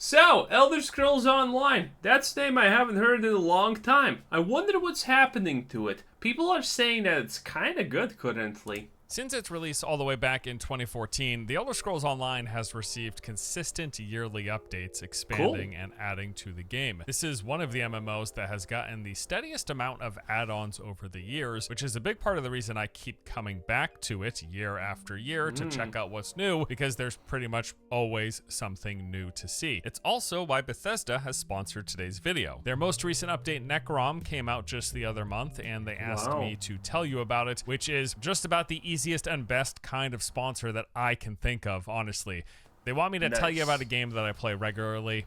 So, Elder Scrolls Online. That's a name I haven't heard in a long time. I wonder what's happening to it. People are saying that it's kinda good currently. Since its release all the way back in 2014, The Elder Scrolls Online has received consistent yearly updates, expanding and adding to the game. This is one of the MMOs that has gotten the steadiest amount of add-ons over the years, which is a big part of the reason I keep coming back to it year after year to check out what's new, because there's pretty much always something new to see. It's also why Bethesda has sponsored today's video. Their most recent update, Necrom, came out just the other month, and they asked me to tell you about it, which is just about the easiest and best kind of sponsor that I can think of, honestly. They want me to tell you about a game that I play regularly.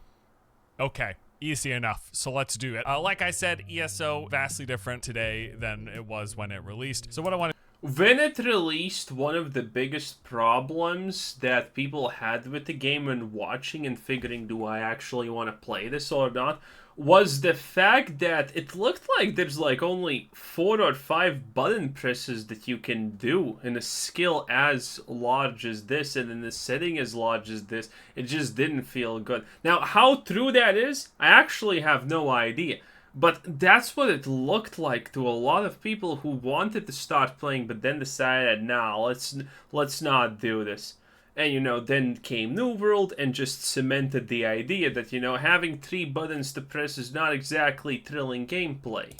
Okay, easy enough, so let's do it. Like I said, ESO, vastly different today than it was when it released. So what I want to When it released, one of the biggest problems that people had with the game and watching and figuring, do I actually want to play this or not, was the fact that it looked like there's like only 4 or 5 button presses that you can do in a skill as large as this and in a setting as large as this. It just didn't feel good. Now, how true that is, I actually have no idea. But that's what it looked like to a lot of people who wanted to start playing, but then decided, nah, let's not do this. And, then came New World and just cemented the idea that, having 3 buttons to press is not exactly thrilling gameplay.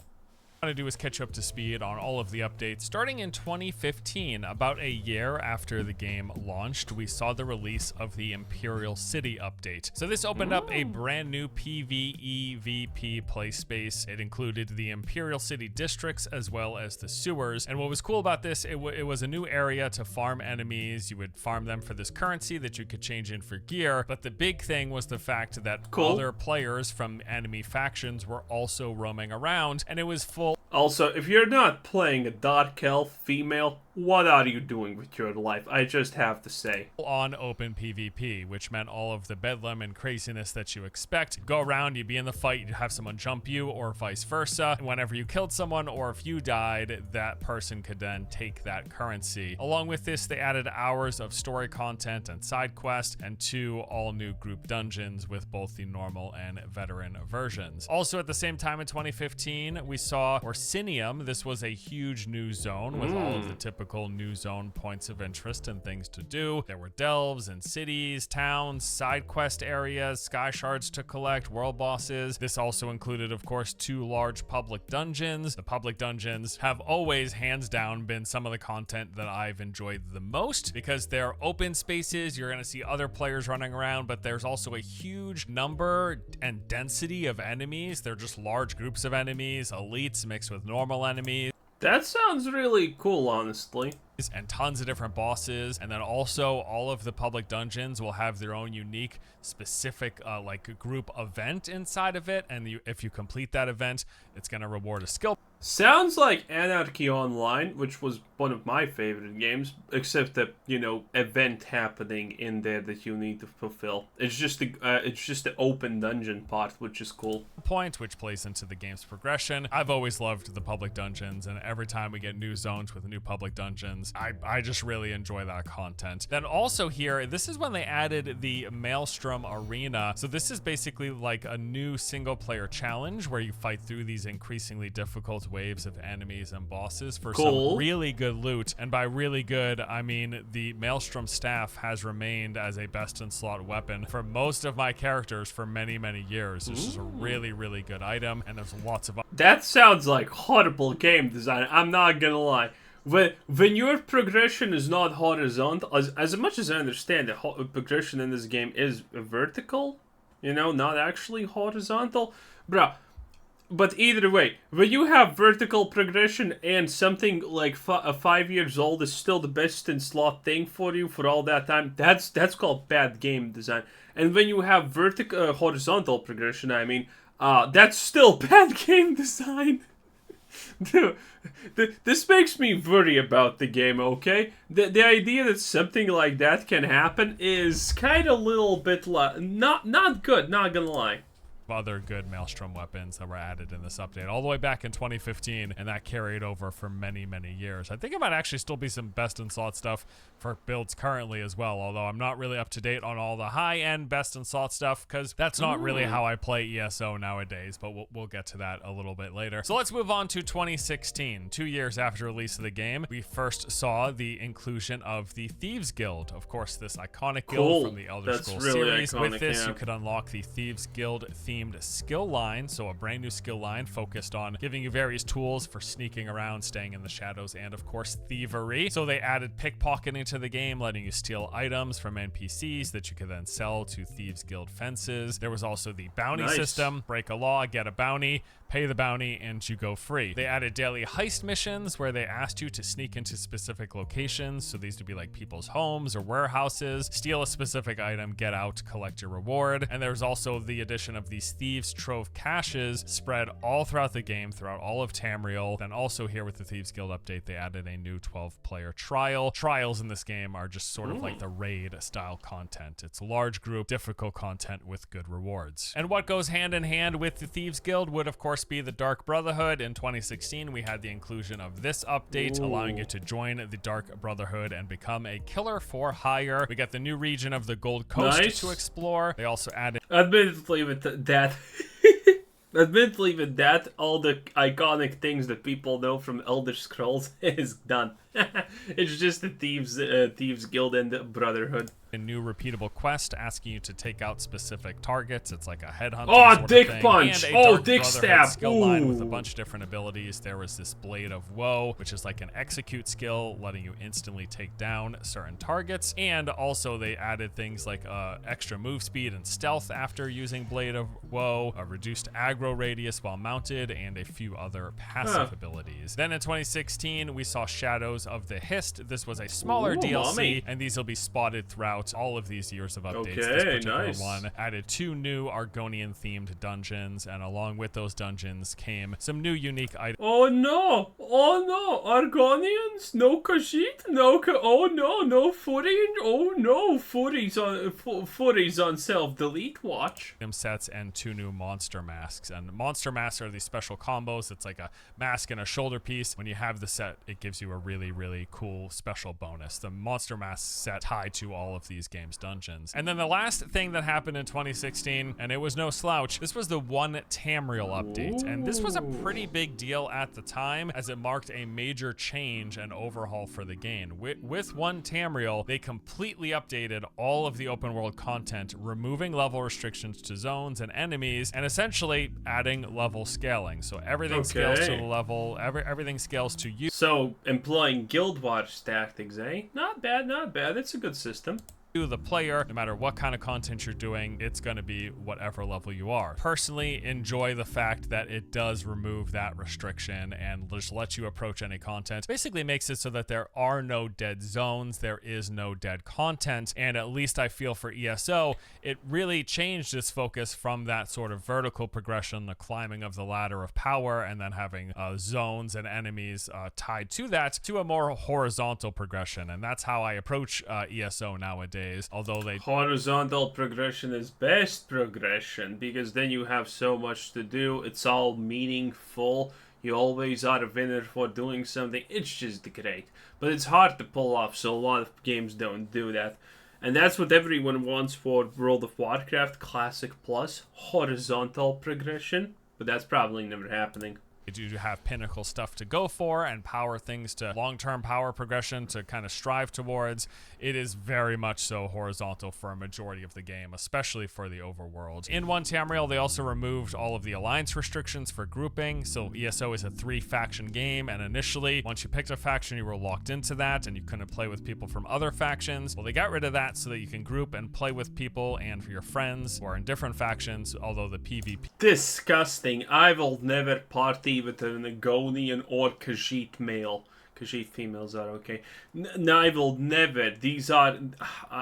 to do is catch up to speed on all of the updates. Starting in 2015, about a year after the game launched, we saw the release of the Imperial City update. So this opened up a brand new PvEVP play space. It included the Imperial City districts as well as the sewers. And what was cool about this, it was a new area to farm enemies. You would farm them for this currency that you could change in for gear. But the big thing was the fact that other players from enemy factions were also roaming around, and it was full. Also, if you're not playing a Dark Elf female, what are you doing with your life? I just have to say. On open PvP, which meant all of the bedlam and craziness that you expect. Go around, you'd be in the fight, you'd have someone jump you, or vice versa. And whenever you killed someone, or if you died, that person could then take that currency. Along with this, they added hours of story content and side quests, and 2 all-new group dungeons with both the normal and veteran versions. Also, at the same time in 2015, we saw Orsinium. This was a huge new zone with all of the typical new zone points of interest and things to do. There were delves and cities, towns, side quest areas, sky shards to collect, world bosses. This also included, of course, 2 large public dungeons. The public dungeons have always, hands down, been some of the content that I've enjoyed the most because they're open spaces. You're going to see other players running around, but there's also a huge number and density of enemies. They're just large groups of enemies, elites mixed with normal enemies. That sounds really cool, honestly. And tons of different bosses, and then also all of the public dungeons will have their own unique specific like group event inside of it, and if you complete that event, it's going to reward a skill. Sounds like Anarchy Online, which was one of my favorite games, except that, event happening in there that you need to fulfill. It's just the open dungeon part, which is cool. Point, which plays into the game's progression. I've always loved the public dungeons, and every time we get new zones with new public dungeons, I just really enjoy that content. Then also here, this is when they added the Maelstrom Arena. So this is basically like a new single player challenge where you fight through these increasingly difficult waves of enemies and bosses for some really good loot. And by really good, I mean the Maelstrom staff has remained as a best in slot weapon for most of my characters for many, many years. This is a really, really good item, and there's lots of... That sounds like horrible game design, I'm not gonna lie. When your progression is not horizontal, as much as I understand the progression in this game is vertical, not actually horizontal, bruh. But either way, when you have vertical progression and something like 5 years old is still the best in slot thing for you for all that time, that's called bad game design. And when you have horizontal progression, I mean, that's still bad game design. Dude, this makes me worry about the game, okay? The idea that something like that can happen is kind of a little bit not good, not gonna lie. other good Maelstrom weapons that were added in this update all the way back in 2015, and that carried over for many, many years. I think it might actually still be some best in slot stuff for builds currently as well, although I'm not really up to date on all the high-end best in slot stuff because that's not really how I play ESO nowadays, but we'll get to that a little bit later. So let's move on to 2016, 2 years after release of the game. We first saw the inclusion of the Thieves Guild, of course this iconic guild from the Elder Scrolls series. With this, you could unlock the Thieves Guild themed skill line, so a brand new skill line focused on giving you various tools for sneaking around, staying in the shadows, and of course thievery. So they added pickpocketing to the game, letting you steal items from NPCs that you could then sell to Thieves Guild fences. There was also the bounty system, break a law, get a bounty, pay the bounty, and you go free. They added daily heist missions where they asked you to sneak into specific locations. So these would be like people's homes or warehouses, steal a specific item, get out, collect your reward. And there's also the addition of these Thieves Trove caches spread all throughout the game, throughout all of Tamriel. Then also here with the Thieves Guild update, they added a new 12-player trial. Trials in this game are just sort of like the raid style content. It's large group, difficult content with good rewards. And what goes hand in hand with the Thieves Guild would of course be the Dark Brotherhood. In 2016, we had the inclusion of this update, allowing you to join the Dark Brotherhood and become a killer for hire. We got the new region of the Gold Coast to explore. They also added... Admittedly, with that... Admittedly, with that, all the iconic things that people know from Elder Scrolls is done. It's just the Thieves Guild and the Brotherhood. A new repeatable quest asking you to take out specific targets. It's like a headhunting sort dick of thing. Punch! And a Dick stab! Skill line with a bunch of different abilities. There was this Blade of Woe, which is like an execute skill, letting you instantly take down certain targets. And also they added things like extra move speed and stealth after using Blade of Woe, a reduced aggro radius while mounted, and a few other passive abilities. Then in 2016, we saw Shadows of the Hist. This was a smaller DLC, and these will be spotted throughout all of these years of updates. This particular one added 2 new Argonian themed dungeons, and along with those dungeons came some new unique items. Oh no, Argonians, no Khajiit, no footy, oh no, footies on self-delete watch. Sets and 2 new monster masks, and monster masks are these special combos. It's like a mask and a shoulder piece. When you have the set, it gives you a really cool special bonus. The monster mask set tied to all of these games dungeons. And then the last thing that happened in 2016, and it was no slouch, this was the One Tamriel update. And this was a pretty big deal at the time, as it marked a major change and overhaul for the game. With One Tamriel, they completely updated all of the open world content, removing level restrictions to zones and enemies, and essentially adding level scaling. So everything scales to the level, everything scales to you. So employing Guild Watch tactics, eh? Not bad. It's a good system. The player, no matter what kind of content you're doing, it's going to be whatever level you are. Personally, enjoy the fact that it does remove that restriction and just let you approach any content. Basically makes it so that there are no dead zones, there is no dead content, and at least I feel for ESO, it really changed its focus from that sort of vertical progression, the climbing of the ladder of power, and then having zones and enemies tied to that, to a more horizontal progression. And that's how I approach ESO nowadays. Although horizontal progression is best progression, because then you have so much to do. It's all meaningful. You always are a winner for doing something. It's just great. But it's hard to pull off, so a lot of games don't do that. And that's what everyone wants for World of Warcraft Classic Plus, horizontal progression. But that's probably never happening. You have pinnacle stuff to go for and power things to long-term power progression to kind of strive towards. It is very much so horizontal for a majority of the game, especially for the overworld. In One Tamriel, they also removed all of the alliance restrictions for grouping. So ESO is a 3-faction game, and initially, once you picked a faction, you were locked into that and you couldn't play with people from other factions. Well, they got rid of that so that you can group and play with people and for your friends who are in different factions, although the PvP... Disgusting. I will never party with an Argonian or Khajiit male. Khajiit females are okay. I will never. These are...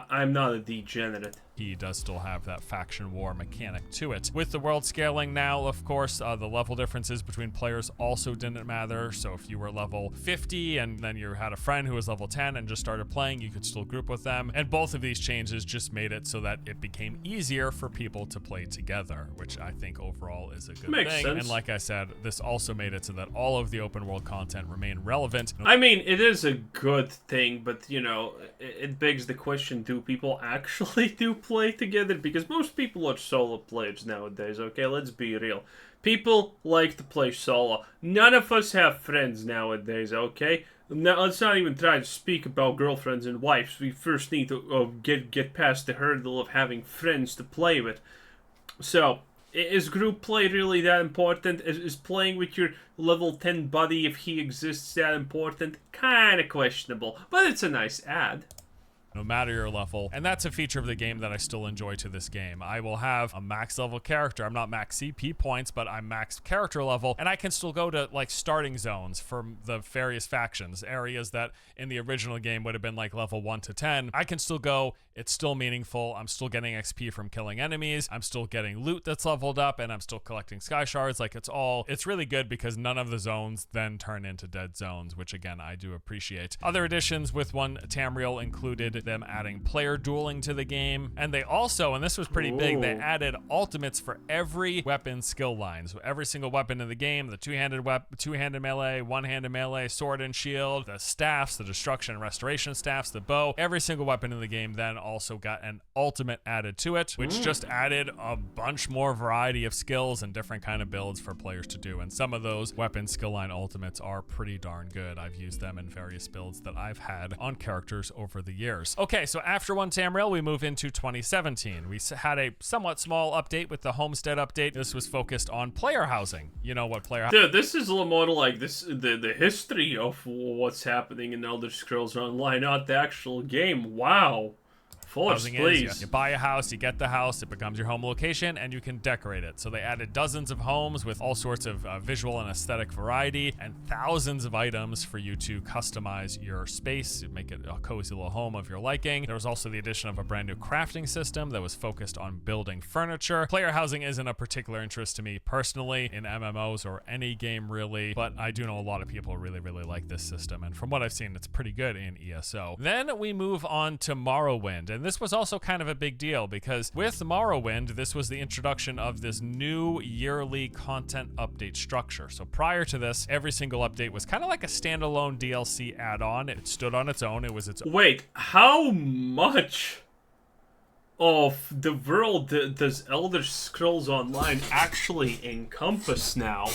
I'm not a degenerate. He does still have that faction war mechanic to it. With the world scaling now, of course, the level differences between players also didn't matter. So if you were level 50 and then you had a friend who was level 10 and just started playing, you could still group with them. And both of these changes just made it so that it became easier for people to play together, which I think overall is a good Makes thing. sense. And like I said, this also made it so that all of the open world content remained relevant. I mean, it is a good thing, but, you know, it begs the question, do people actually do play together? Because most people are solo players nowadays, okay? Let's be real. People like to play solo. None of us have friends nowadays, okay? Now, let's not even try to speak about girlfriends and wives. We first need to get past the hurdle of having friends to play with. So, is group play really that important? Is playing with your level 10 buddy, if he exists, that important? Kinda questionable, but it's a nice add. No matter your level. And that's a feature of the game that I still enjoy to this game. I will have a max level character. I'm not max CP points, but I'm max character level, and I can still go to like starting zones for the various factions, areas that in the original game would have been like level 1 to 10. I can still go. It's still meaningful. I'm still getting XP from killing enemies. I'm still getting loot that's leveled up, and I'm still collecting sky shards. Like, it's really good because none of the zones then turn into dead zones, which again, I do appreciate. Other additions with One Tamriel included them adding player dueling to the game, and they also, and this was pretty big, they added ultimates for every weapon skill line. So every single weapon in the game, the two-handed melee, one-handed melee, sword and shield, the staffs, the destruction and restoration staffs, the bow, every single weapon in the game then also got an ultimate added to it, which just added a bunch more variety of skills and different kind of builds for players to do. And some of those weapon skill line ultimates are pretty darn good. I've used them in various builds that I've had on characters over the years. Okay, so after One Tamriel, we move into 2017. We had a somewhat small update with the Homestead update. This was focused on player housing. You know what player housing? Dude, this is a little more like the history of what's happening in Elder Scrolls Online, not the actual game. Wow. Force, Housing please. is, you buy a house, you get the house, it becomes your home location, and you can decorate it. So they added dozens of homes with all sorts of visual and aesthetic variety, and thousands of items for you to customize your space, make it a cozy little home of your liking. There was also the addition of a brand new crafting system that was focused on building furniture. Player housing isn't a particular interest to me personally in MMOs or any game really, but I do know a lot of people really like this system, and from what I've seen, it's pretty good in ESO. Then we move on to Morrowind, and this was also kind of a big deal because with Morrowind, this was the introduction of this new yearly content update structure. So prior to this, every single update was kind of like a standalone DLC add-on. It stood on its own. It was its own. Wait, how much of the world does Elder Scrolls Online actually encompass now?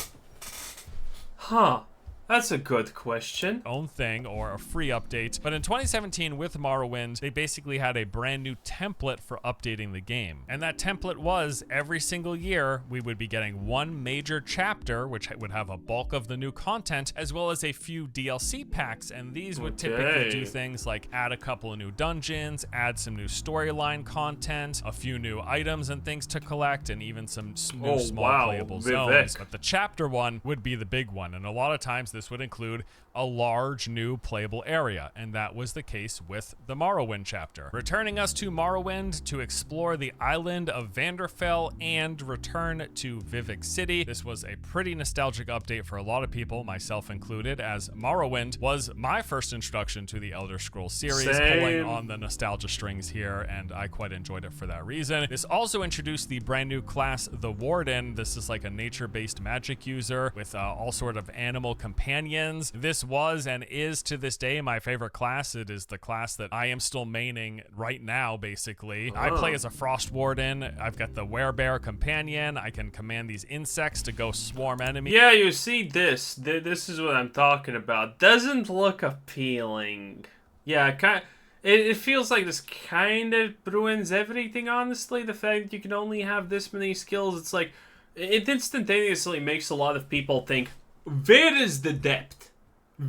Huh. That's a good question. Own thing or a free update. But in 2017 with Morrowind, they basically had a brand new template for updating the game. And that template was every single year we would be getting one major chapter, which would have a bulk of the new content, as well as a few DLC packs. And these would typically do things like add a couple of new dungeons, add some new storyline content, a few new items and things to collect, and even some new small playable zones. But the chapter one would be the big one. And a lot of times this would include a large new playable area, and that was the case with the Morrowind chapter. Returning us to Morrowind to explore the island of Vanderfell and return to Vivec City. This was a pretty nostalgic update for a lot of people, myself included, as Morrowind was my first introduction to the Elder Scrolls series, pulling on the nostalgia strings here, and I quite enjoyed it for that reason. This also introduced the brand new class, the Warden. This is like a nature-based magic user with all sort of animal companions. This was and is to this day my favorite class. It is the class that I am still maining right now, basically. I play as a Frost Warden. I've got the Werebear companion. I can command these insects to go swarm enemies. Yeah, you see this. This is what I'm talking about. Doesn't look appealing. Yeah, it feels like this kind of ruins everything, honestly. The fact that you can only have this many skills, it's like, it instantaneously makes a lot of people think, where is the depth?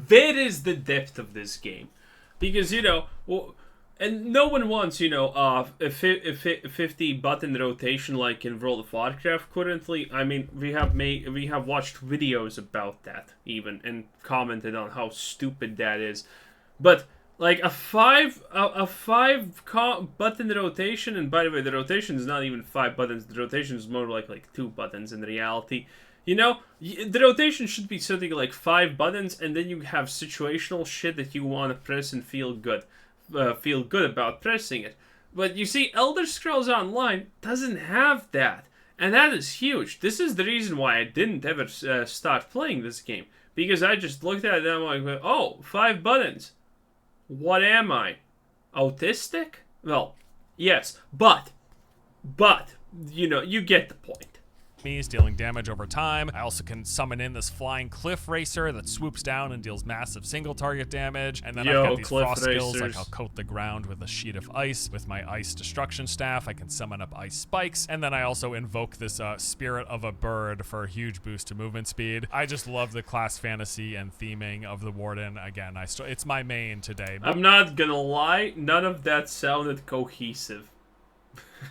Where is the depth of this game? Because, you know, well, and no one wants, you know, a 50 button rotation like in World of Warcraft currently. I mean, we have watched videos about that even and commented on how stupid that is. But Like button rotation, and by the way, the rotation is not even 5 buttons. The rotation is more like 2 buttons in reality. You know, the rotation should be something like 5 buttons, and then you have situational shit that you want to press and feel good about pressing it. But you see, Elder Scrolls Online doesn't have that, and that is huge. This is the reason why I didn't ever start playing this game, because I just looked at it and I'm like, oh, 5 buttons. What am I? Autistic? Well, yes, but, you know, you get the point. Enemies, dealing damage over time. I also can summon in this flying cliff racer that swoops down and deals massive single target damage. And then I've got these frost skills, like I'll coat the ground with a sheet of ice. With my ice destruction staff, I can summon up ice spikes. And then I also invoke this spirit of a bird for a huge boost to movement speed. I just love the class fantasy and theming of the Warden. Again, it's my main today. I'm not gonna lie, none of that sounded cohesive.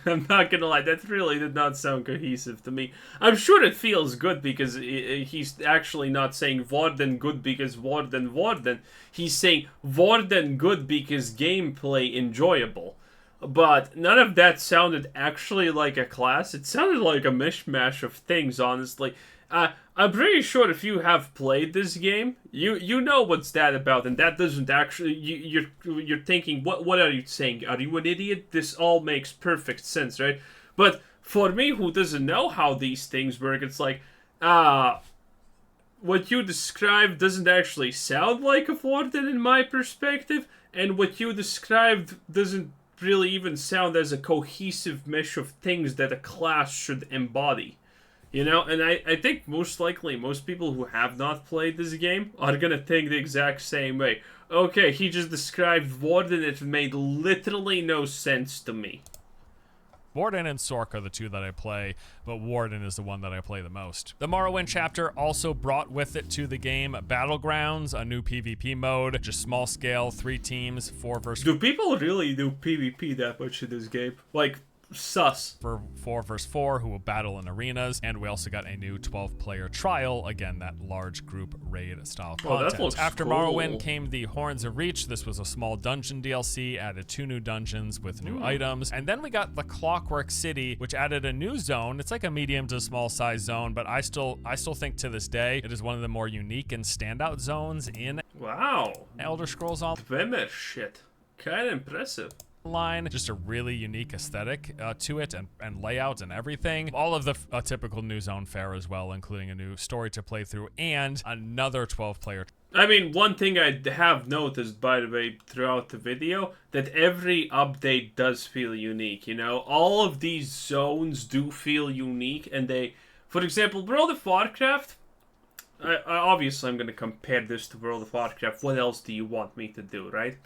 I'm not gonna lie, that really did not sound cohesive to me. I'm sure it feels good because he's actually not saying Warden good because Warden. He's saying Warden good because gameplay enjoyable. But none of that sounded actually like a class. It sounded like a mishmash of things, honestly. I'm pretty sure if you have played this game, you know what's that about, and that doesn't actually. You're thinking, what are you saying? Are you an idiot? This all makes perfect sense, right? But for me, who doesn't know how these things work, it's like, what you described doesn't actually sound like a Warden in my perspective, and what you described doesn't really even sound as a cohesive mesh of things that a class should embody. You know, and I think most likely most people who have not played this game are gonna think the exact same way. Okay, he just described Warden, it made literally no sense to me. Warden and Sork are the two that I play, but Warden is the one that I play the most. The Morrowind chapter also brought with it to the game Battlegrounds, a new PvP mode, just small scale, 3 teams, 4 versus... Do people really do PvP that much in this game? Like, sus. For 4 versus 4 who will battle in arenas, and we also got a new 12-player trial, again that large group raid style content. That looks After cool. Morrowind came the Horns of Reach. This was a small dungeon DLC, added 2 new dungeons with new items, and then we got the Clockwork City, which added a new zone. It's like a medium to small size zone, but I still think to this day it is one of the more unique and standout zones in Elder Scrolls Online. Shit, kind of impressive. Line, just a really unique aesthetic to it, and layout and everything. All of the typical new zone fare as well, including a new story to play through and another 12-player. I mean, one thing I have noticed, by the way, throughout the video, that every update does feel unique, you know? All of these zones do feel unique, and they... For example, World of Warcraft... obviously, I'm going to compare this to World of Warcraft. What else do you want me to do, right?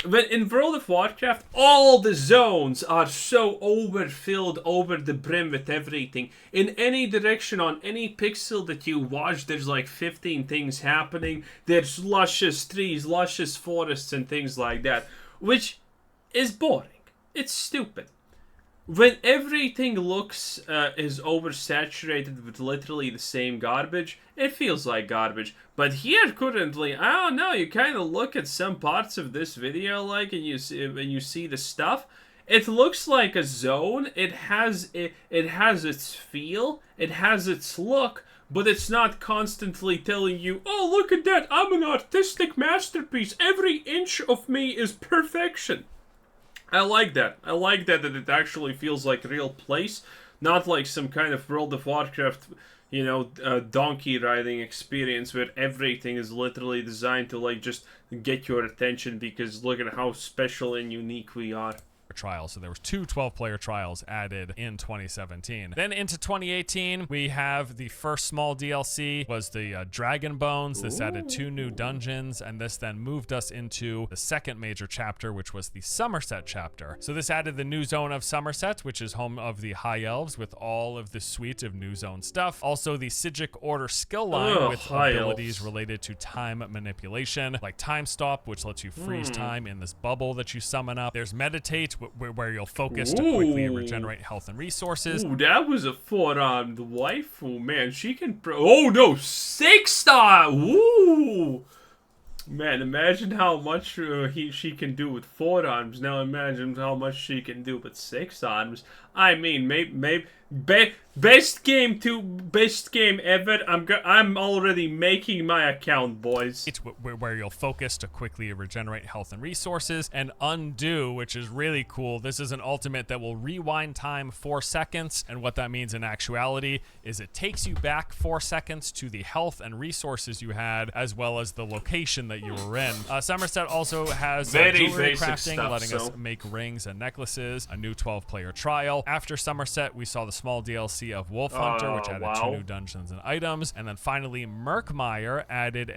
But in World of Warcraft, all the zones are so overfilled over the brim with everything. In any direction, on any pixel that you watch, there's like 15 things happening. There's luscious trees, luscious forests, and things like that. Which is boring. It's stupid. When everything is oversaturated with literally the same garbage, it feels like garbage. But here currently, I don't know, you kind of look at some parts of this video, like, and you see the stuff. It looks like a zone. It has its feel. It has its look. But it's not constantly telling you, oh, look at that, I'm an artistic masterpiece. Every inch of me is perfection. I like that. I like that it actually feels like a real place, not like some kind of World of Warcraft, you know, donkey riding experience where everything is literally designed to, like, just get your attention because look at how special and unique we are. Trials. So there was 2 12-player trials added in 2017. Then into 2018, we have the first small DLC was the Dragon Bones. This added 2 new dungeons, and this then moved us into the second major chapter, which was the Somerset chapter. So this added the new zone of Somerset, which is home of the High Elves with all of the suite of new zone stuff. Also the Psijic Order skill line with abilities related to time manipulation, like Time Stop, which lets you freeze time in this bubble that you summon up. There's Meditate, where you'll focus to quickly regenerate health and resources. Ooh, that was a 4-armed waifu, man. She can... Oh, no, 6-star! Ooh! Man, imagine how much she can do with 4 arms. Now imagine how much she can do with 6 arms. I mean, best game ever. I'm already making my account, boys. It's where you'll focus to quickly regenerate health and resources, and undo, which is really cool. This is an ultimate that will rewind time 4 seconds, and what that means in actuality is it takes you back 4 seconds to the health and resources you had, as well as the location that you were in. Somerset also has jewelry crafting, stuff, letting us make rings and necklaces, a new 12-player trial. After Somerset, we saw the small DLC of Wolf Hunter, which added 2 new dungeons and items. And then finally, Murkmire added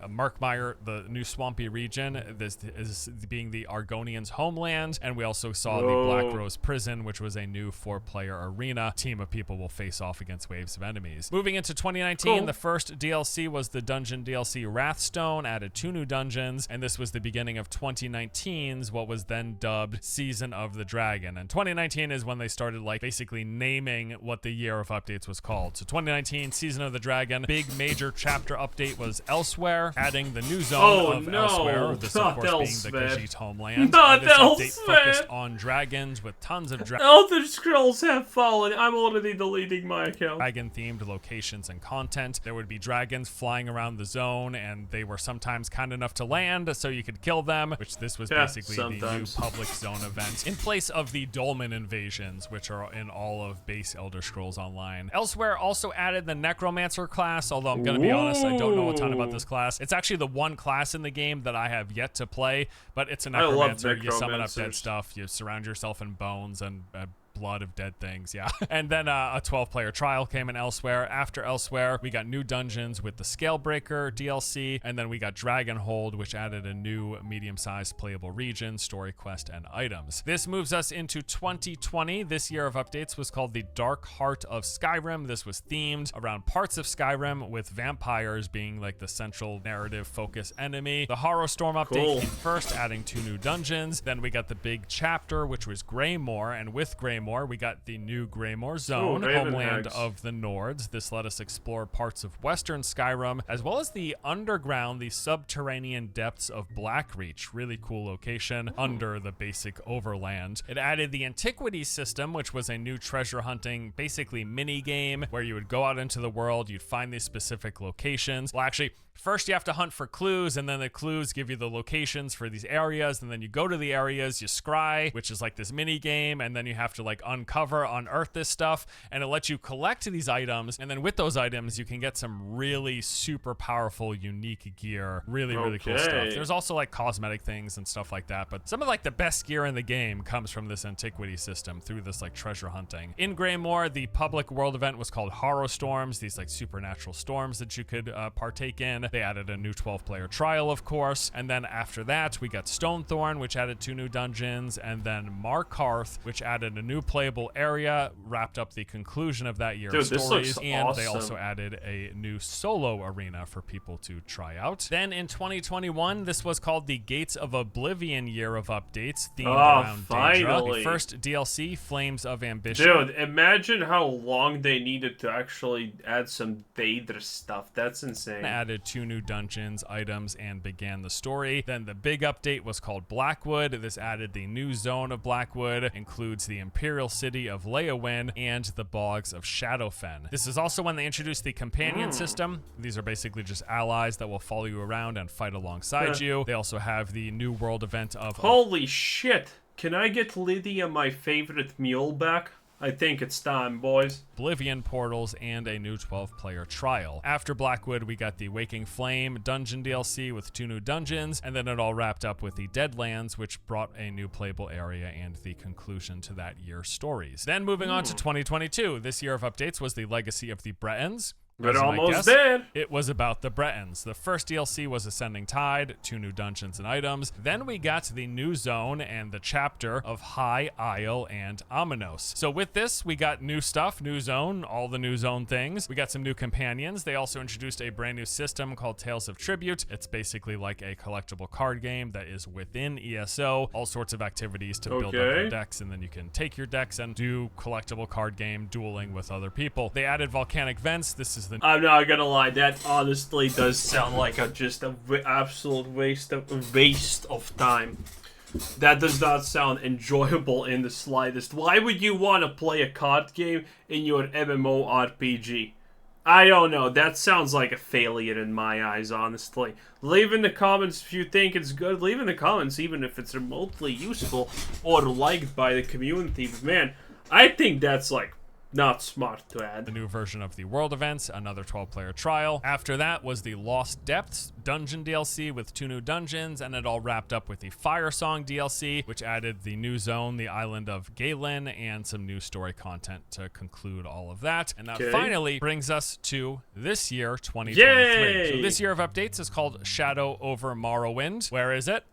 Murkmire, the new swampy region. This is being the Argonians' homeland. And we also saw the Black Rose Prison, which was a new 4-player arena. Team of people will face off against waves of enemies. Moving into 2019, the first DLC was the dungeon DLC Wrathstone, added 2 new dungeons. And this was the beginning of 2019's what was then dubbed Season of the Dragon. And 2019 is when they started like basically naming what the year of updates was called. So 2019 Season of the Dragon, big major chapter update was Elsewhere, adding the new zone of Elsewhere. This of course being the Khajiit homeland. This update focused on dragons with tons of Elder Scrolls have fallen. I'm already deleting my account. Dragon-themed locations and content. There would be dragons flying around the zone, and they were sometimes kind enough to land so you could kill them, which this was basically the new public zone event in place of the Dolmen invasions, which are in all of base Elder Scrolls Online. Elsewhere also added the Necromancer class, although I'm gonna be honest, I don't know a ton about this class. It's actually the one class in the game that I have yet to play, but it's a Necromancer. You summon up dead stuff, you surround yourself in bones and blood of dead things, yeah. And then a 12-player trial came in Elsewhere. After Elsewhere, we got new dungeons with the Scalebreaker DLC, and then we got Dragonhold, which added a new medium-sized playable region, story quest, and items. This moves us into 2020. This year of updates was called the Dark Heart of Skyrim. This was themed around parts of Skyrim, with vampires being like the central narrative focus enemy. The Horrorstorm update came first, adding 2 new dungeons. Then we got the big chapter, which was Greymoor, and with Greymoor, we got the new Greymoor Zone, homeland of the Nords. This let us explore parts of western Skyrim, as well as the underground, the subterranean depths of Blackreach. Really cool location under the basic overland. It added the Antiquities system, which was a new treasure hunting, basically mini game, where you would go out into the world, you'd find these specific locations. Well, actually, first you have to hunt for clues, and then the clues give you the locations for these areas, and then you go to the areas, you scry, which is like this mini game, and then you have to like unearth this stuff, and it lets you collect these items, and then with those items you can get some really super powerful unique gear. Really cool stuff. There's also like cosmetic things and stuff like that, but some of like the best gear in the game comes from this antiquity system through this like treasure hunting. In Greymoor, the public world event was called Horrorstorms, these like supernatural storms that you could partake in. They added a new 12-player trial, of course, and then after that we got Stonethorn, which added 2 new dungeons, and then Markarth, which added a new playable area, wrapped up the conclusion of that year of stories, and they also added a new solo arena for people to try out. Then in 2021, this was called the Gates of Oblivion year of updates, themed around Daedra. The first DLC, Flames of Ambition. Dude, imagine how long they needed to actually add some Daedra stuff. That's insane. Added 2 new dungeons, items, and began the story. Then the big update was called Blackwood. This added the new zone of Blackwood, includes the Imperial City of Leyawen and the Bogs of Shadowfen. This is also when they introduced the companion system. These are basically just allies that will follow you around and fight alongside you. They also have the new world event of... Holy shit! Can I get Lydia, my favorite mule, back? I think it's time, boys. Oblivion portals, and a new 12-player trial. After Blackwood, we got the Waking Flame dungeon DLC with 2 new dungeons, and then it all wrapped up with the Deadlands, which brought a new playable area and the conclusion to that year's stories. Then moving on to 2022, this year of updates was the Legacy of the Bretons. But almost there. It was about the Bretons. The first DLC was Ascending Tide, 2 new dungeons and items. Then we got the new zone and the chapter of High Isle and Amanos. So with this, we got new stuff, new zone, all the new zone things. We got some new companions. They also introduced a brand new system called Tales of Tribute. It's basically like a collectible card game that is within ESO. All sorts of activities to build up your decks, and then you can take your decks and do collectible card game dueling with other people. They added Volcanic Vents. This is is the I'm not gonna lie, that honestly does sound like just a absolute waste of time. That does not sound enjoyable in the slightest. Why would you want to play a card game in your MMORPG? I don't know. That sounds like a failure in my eyes, honestly. Leave in the comments if you think it's good. Leave in the comments even if it's remotely useful or liked by the community. But man, I think that's like not smart to add. the new version of the world events, another 12-player trial. After that was the Lost Depths dungeon DLC with 2 new dungeons, and it all wrapped up with the Fire Song DLC, which added the new zone, the island of Galen, and some new story content to conclude all of that. And that finally brings us to this year, 2023. Yay! So this year of updates is called Shadow over Morrowind. Where is it?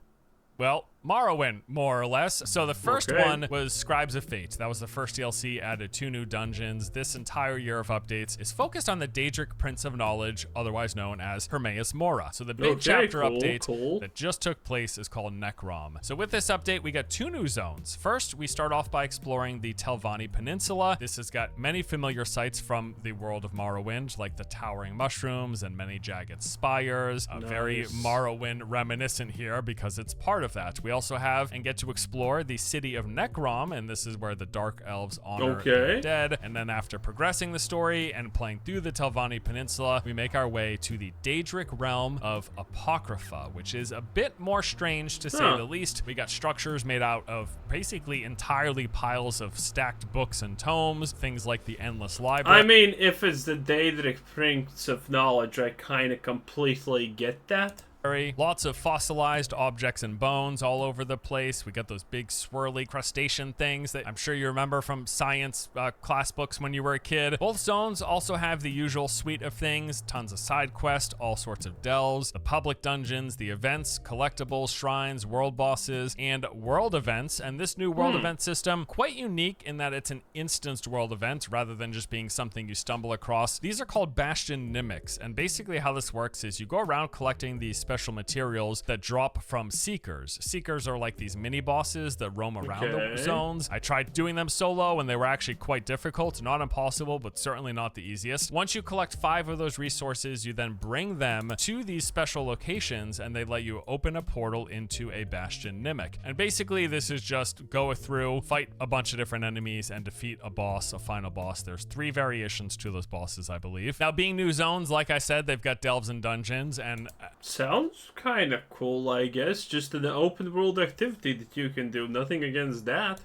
Well, Morrowind, more or less. So the first one was Scribes of Fate. That was the first DLC, added 2 new dungeons. This entire year of updates is focused on the Daedric Prince of Knowledge, otherwise known as Hermaeus Mora. So the big chapter update that just took place is called Necrom. So with this update, we got 2 new zones. First, we start off by exploring the Telvanni Peninsula. This has got many familiar sights from the world of Morrowind, like the towering mushrooms and many jagged spires. Very Morrowind reminiscent here because it's part of that. We also have and get to explore the city of Necrom, and this is where the Dark Elves honor their dead. And then after progressing the story and playing through the Telvanni Peninsula, we make our way to the Daedric realm of Apocrypha, which is a bit more strange to say the least. We got structures made out of basically entirely piles of stacked books and tomes, things like the Endless Library. I mean, if it's the Daedric Prince of Knowledge, I kind of completely get that. Lots of fossilized objects and bones all over the place. We got those big swirly crustacean things that I'm sure you remember from science class books when you were a kid. Both zones also have the usual suite of things, tons of side quests, all sorts of delves, the public dungeons, the events, collectibles, shrines, world bosses, and world events. And this new world event system, quite unique in that it's an instanced world event rather than just being something you stumble across. These are called Bastion Mimics, and basically how this works is you go around collecting these special materials that drop from Seekers. Seekers are like these mini bosses that roam around the zones. I tried doing them solo and they were actually quite difficult. Not impossible, but certainly not the easiest. Once you collect 5 of those resources, you then bring them to these special locations and they let you open a portal into a Bastion Mimic. And basically this is just go through, fight a bunch of different enemies and defeat a boss, a final boss. There's 3 variations to those bosses, I believe. Now being new zones, like I said, they've got delves and dungeons and sounds kind of cool, I guess. Just an open world activity that you can do. Nothing against that.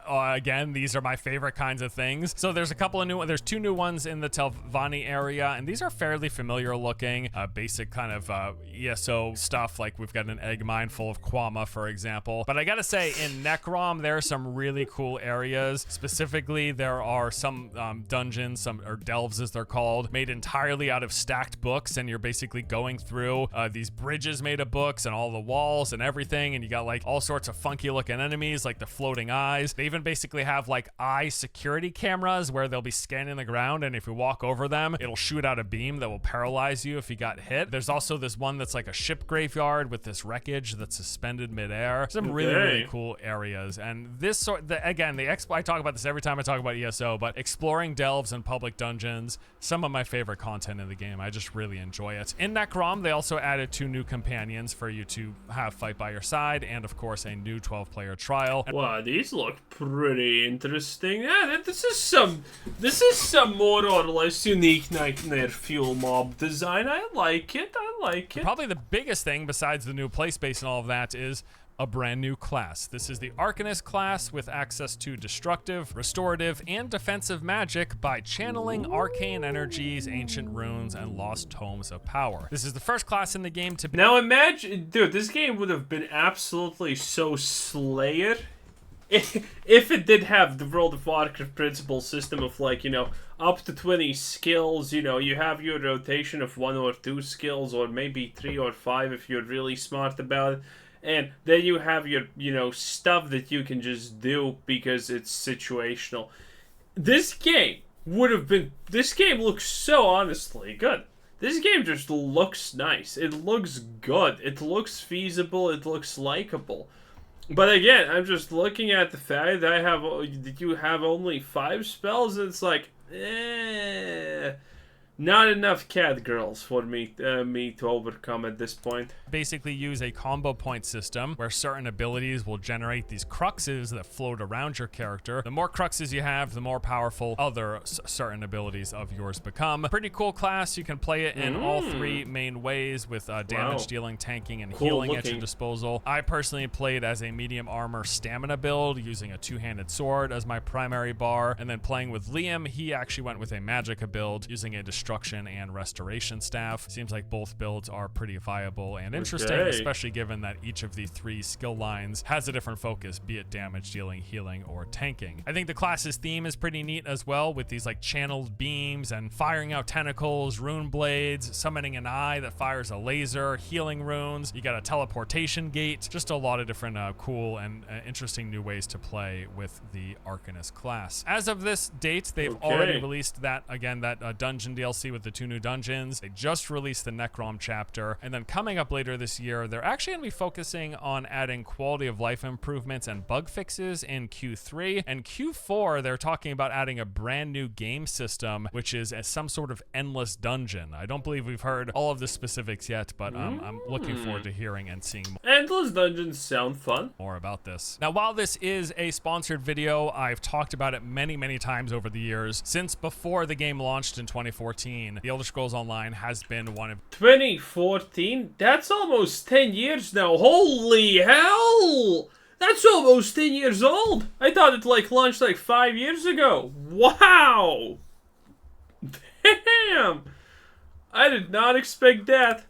Again, these are my favorite kinds of things. So there's a couple of there's 2 new ones in the Telvanni area, and these are fairly familiar looking, basic kind of ESO stuff. Like we've got an egg mine full of Quama, for example. But I gotta say, in Necrom, there are some really cool areas. Specifically, there are some dungeons, or delves as they're called, made entirely out of stacked books, and you're basically going through these bridges made of books and all the walls and everything, and you got like all sorts of funky looking enemies, like the floating eyes. They even basically have like eye security cameras where they'll be scanning the ground, and if you walk over them, it'll shoot out a beam that will paralyze you if you got hit. There's also this one that's like a ship graveyard with this wreckage that's suspended midair. Some really cool areas. And this sort, I talk about this every time I talk about ESO, but exploring delves and public dungeons, some of my favorite content in the game. I just really enjoy it. In Necrom, they also added 2 new companions for you to have fight by your side, and of course a new 12-player trial. Wow, these look pretty interesting. Yeah, this is some more or less unique Nightmare Fuel mob design. I like it. Probably the biggest thing besides the new play space and all of that is a brand new class. This is the Arcanist class with access to destructive, restorative, and defensive magic by channeling arcane energies, ancient runes, and lost tomes of power. This is the first class in the game to be— Now imagine, dude, this game would have been absolutely so Slayer if it did have the World of Warcraft principle system of, like, you know, up to 20 skills. You know, you have your rotation of 1 or 2 skills, or maybe 3 or 5 if you're really smart about it. And then you have your, you know, stuff that you can just do because it's situational. This game looks so honestly good. This game just looks nice. It looks good. It looks feasible. It looks likable. But again, I'm just looking at the fact that you have only 5 spells, and it's like, Not enough cat girls for me to overcome at this point. Basically use a combo point system where certain abilities will generate these cruxes that float around your character. The more cruxes you have, the more powerful other certain abilities of yours become. Pretty cool class. You can play it in all three main ways with damage dealing, tanking, and healing at your disposal. I personally played as a medium armor stamina build using a two-handed sword as my primary bar, and then playing with Liam, he actually went with a magicka build using a destruction and restoration staff. Seems like both builds are pretty viable and interesting, especially given that each of the three skill lines has a different focus, be it damage dealing, healing, or tanking. I think the class's theme is pretty neat as well, with these like channeled beams and firing out tentacles, rune blades, summoning an eye that fires a laser, healing runes. You got a teleportation gate, just a lot of different cool and interesting new ways to play with the Arcanist class. As of this date, they've already released that, again, that dungeon DLC with the 2 new dungeons. They just released the Necrom chapter, and then coming up later this year, they're actually going to be focusing on adding quality of life improvements and bug fixes in Q3, and Q4 they're talking about adding a brand new game system, which is some sort of endless dungeon. I don't believe we've heard all of the specifics yet, but I'm looking forward to hearing and seeing more. Endless dungeons sound fun. More about this. Now, while this is a sponsored video, I've talked about it many times over the years. Since before the game launched in 2014, The Elder Scrolls Online has been one of 2014? That's almost 10 years now. Holy hell! That's almost 10 years old. I thought it like launched like 5 years ago. Wow! Damn! I did not expect that.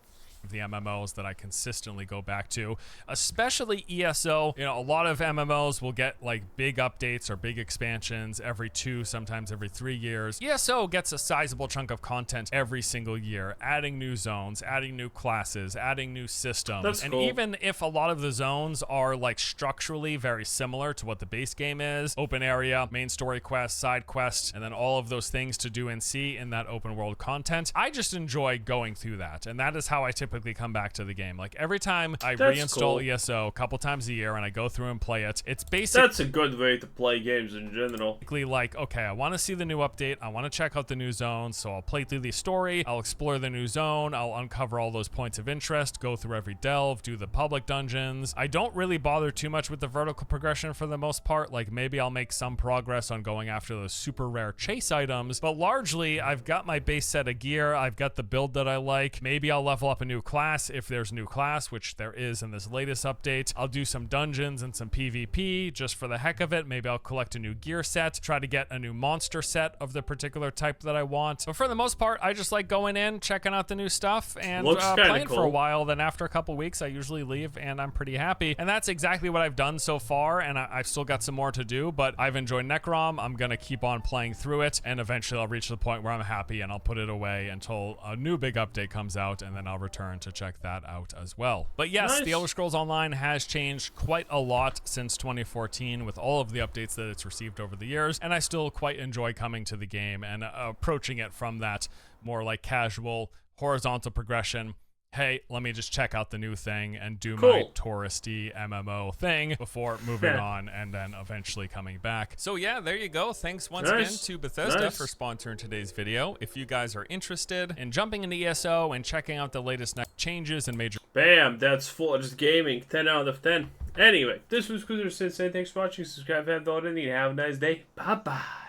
the MMOs that I consistently go back to, especially ESO. You know, a lot of MMOs will get like big updates or big expansions every 2, sometimes every 3 years. ESO gets a sizable chunk of content every single year, adding new zones, adding new classes, adding new systems. That's and cool. Even if a lot of the zones are like structurally very similar to what the base game is, open area, main story quest, side quest, and then all of those things to do and see in that open world content, I just enjoy going through that. And that is how I typically come back to the game. Like every time I reinstall ESO a couple times a year and I go through and play it, it's basically... That's a good way to play games in general. Like, okay, I want to see the new update. I want to check out the new zone. So I'll play through the story. I'll explore the new zone. I'll uncover all those points of interest, go through every delve, do the public dungeons. I don't really bother too much with the vertical progression for the most part. Like maybe I'll make some progress on going after those super rare chase items, but largely I've got my base set of gear. I've got the build that I like. Maybe I'll level up a new class if there's a new class, which there is in this latest update. I'll do some dungeons and some PvP just for the heck of it. Maybe I'll collect a new gear set, try to get a new monster set of the particular type that I want. But for the most part, I just like going in, checking out the new stuff, and playing for a while. Then after a couple weeks, I usually leave and I'm pretty happy. And that's exactly what I've done so far, and I've still got some more to do, but I've enjoyed Necrom. I'm gonna keep on playing through it, and eventually I'll reach the point where I'm happy and I'll put it away until a new big update comes out, and then I'll return to check that out as well. But yes, The Elder Scrolls Online has changed quite a lot since 2014 with all of the updates that it's received over the years, and I still quite enjoy coming to the game and approaching it from that more like casual, horizontal progression. Hey, let me just check out the new thing and do my touristy MMO thing before moving on and then eventually coming back. So yeah, there you go. Thanks once again to Bethesda for sponsoring today's video. If you guys are interested in jumping into ESO and checking out the latest changes and major... Bam, that's full. Just gaming. 10 out of 10. Anyway, this was Kuzer Sensei. Thanks for watching. Subscribe if you haven't already. Have a nice day. Bye-bye.